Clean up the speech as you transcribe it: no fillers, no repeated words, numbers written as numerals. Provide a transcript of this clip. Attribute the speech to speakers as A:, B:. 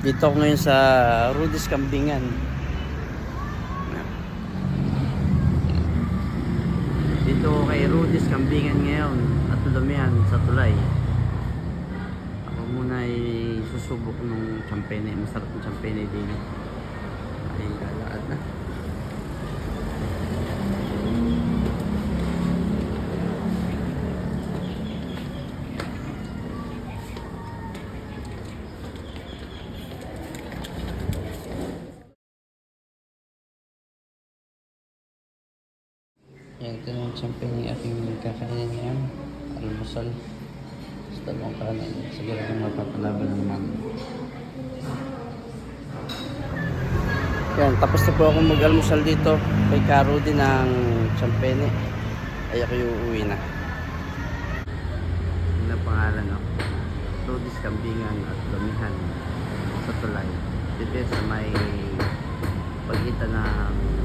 A: Dito ako ngayon sa Rudy's Kambingan. Dito ako kay Rudy's Kambingan ngayon at Lumihan sa Tulay. Ako muna ay susubok ng champene. Masarap ng champene din. Ay lalaad na. Yan, ito yung champagne yung ating kakainin ngayon. Almusal. Sa dalawang kanin. Sige lang mapapalaban naman. Yan, tapos na po akong mag-almusal dito. Kay Caro din ng champagne. Ay ako yung uuwi na. Yun ang pangalan no? Rudy's Kambingan at Lumihan sa Tulay. Dito sa may pagitan ng